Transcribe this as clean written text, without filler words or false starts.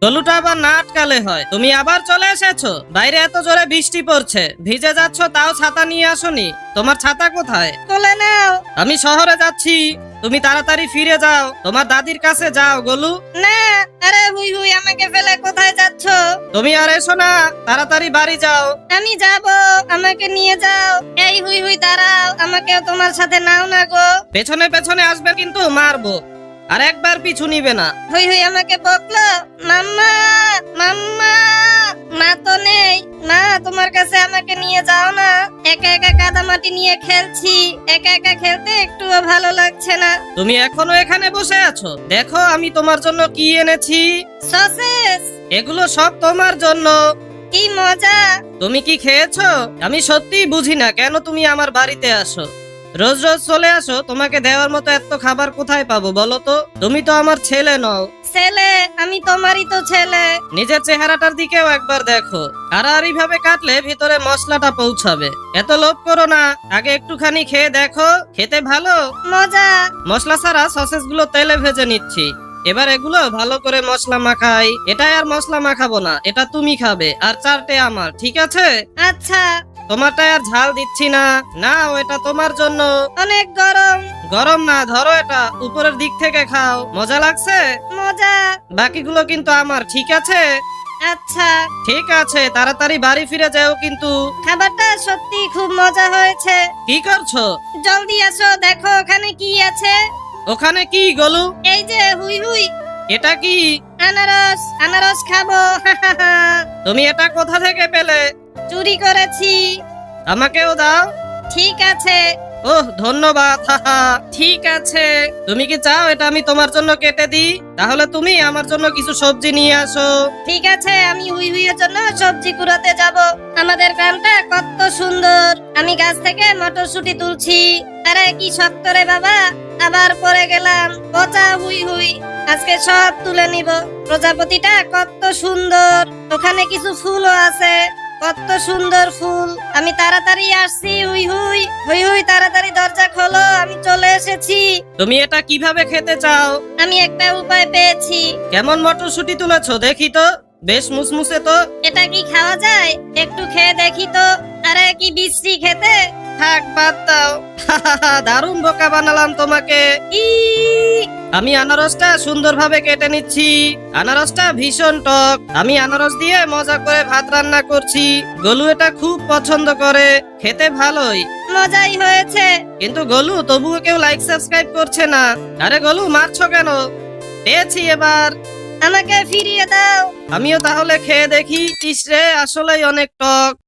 গলুটা আবার না আটকালে হয়। তুমি আবার চলে এসেছো? বাইরে এত জোরে বৃষ্টি পড়ছে, ভিজে যাচ্ছ, তাও ছাতা নিয়ে আসোনি। তোমার ছাতা কোথায়? তুলে নাও। আমি শহরে যাচ্ছি, তুমি তাড়াতাড়ি ফিরে যাও, তোমার দাদির কাছে যাও। গলু, না, আরে হুই হুই, আমাকে ফেলে কোথায় যাচ্ছ? তুমি আর এসো না, তাড়াতাড়ি বাড়ি যাও। আমি যাব, আমাকে নিয়ে যাও। এই হুই হুই দাঁড়াও, আমাকেও তোমার সাথে নাও না গো। পেছনে পেছনে আসবে কিন্তু মারবো, আর একবার পিছু নিবে না। হুই হুই আমাকে বকলো। মাম্মা, মাম্মা, মা তো নেই। মা, তোমার কাছে আমাকে নিয়ে যাও না। একা একা কাদা মাটি নিয়ে খেলছি, একা একা খেলতে একটুও ভালো লাগছে না। তুমি এখনো এখানে বসে আছো? দেখো আমি তোমার জন্য কি এনেছি। সসেস, এগুলো সব তোমার জন্য। কি মজা। তুমি কি খেয়েছো? আমি সত্যিই বুঝি না কেন তুমি আমার বাড়িতে আসো, রোজ রোজ চলে আসো। তোমাকে দেওয়ার মতো এত খাবার কোথায় পাবো বলো তো? তুমি তো আমার ছেলে নও। ছেলে? আমি তোমারই তো ছেলে। নিজের চেহারাটার দিকেও একবার দেখো। আড়াআড়ি ভাবে কাটলে ভিতরে মশলাটা পৌঁছাবে। এত লোভ করো না, আগে একটুখানি খেয়ে দেখো। খেতে ভালো মজা। মশলা ছাড়া সসেস গুলো তেলে ভেজে নিচ্ছি। এবার এগুলো ভালো করে মশলা মাখাই। এটাই আর মশলা মাখাবো না, এটা তুমি খাবে, আর চারটে আমার, ঠিক আছে? আচ্ছা। তোমারটাই আর ঝাল দিচ্ছি না। নাও, এটা তোমার জন্য। অনেক গরম। গরম না, ধরো, এটা উপরের দিক থেকে খাও। মজা লাগছে? মজা। বাকিগুলো কিন্তু আমার, ঠিক আছে? আচ্ছা। ঠিক আছে, তাড়াতাড়ি বাড়ি ফিরে যাও কিন্তু। খাবারটা সত্যি খুব মজা হয়েছে। কি করছো? জলদি আসো, দেখো ওখানে কি আছে। ওখানে কি গলু? এই যে হুই হুই, এটা কি? আনারস। আনারস খাবো। তুমি এটা কোথা থেকে পেলে? চুরি করেছি। আমাকেও দাও। ঠিক আছে। ওহ, ধন্যবাদ। হাহা, ঠিক আছে। তুমি কি চাও এটা আমি তোমার জন্য কেটে দিই? তাহলে তুমি আমার জন্য কিছু সবজি নিয়ে আসো। ঠিক আছে, আমি হুই হুইয়ের জন্য সবজি কুড়াতে যাব। আমাদের গ্রামটা কত সুন্দর। আমি গাছ থেকে মটরশুঁটি তুলছি। আরে কি শক্ত রে বাবা, আবার পড়ে গেলাম। পচা হুই হুই, আজকে সব তুলে নিব। প্রজাপতিটা কত সুন্দর, ওখানে কিছু ফুলও আছে। কত সুন্দর ফুল। আমি তাড়াতাড়ি আসছি। হুই হুই, হুই হুই, তাড়াতাড়ি দরজা খোলো, আমি চলে এসেছি। তুমি এটা কিভাবে খেতে চাও? আমি একটা উপায় পেয়েছি। কেমন মটরশুঁটি তুলেছো দেখি তো, বেশ মুসমুসে তো। এটা কি খাওয়া যায়? একটু খেয়ে দেখি তো। আরে কি বিশ্রী খেতে। থাক, বাদ দাও। হাহাহা, দারুণ বোকা বানালাম তোমাকে। ই, আমি আনারসটা সুন্দরভাবে কেটে নিচ্ছি। আনারসটা ভীষণ টক। আমি আনারস দিয়ে মজা করে ভাত রান্না করছি। গলু এটা খুব পছন্দ করে। খেতে ভালোই, মজাই হয়েছে। কিন্তু গলু তবুও কেউ লাইক সাবস্ক্রাইব করছে না। আরে গলু, মারছো কেন? পেয়েছি এবার। আমাকে ফিরিয়ে দাও। আমিও তাহলে খেয়ে দেখি। ইস রে, আসলেই অনেক টক।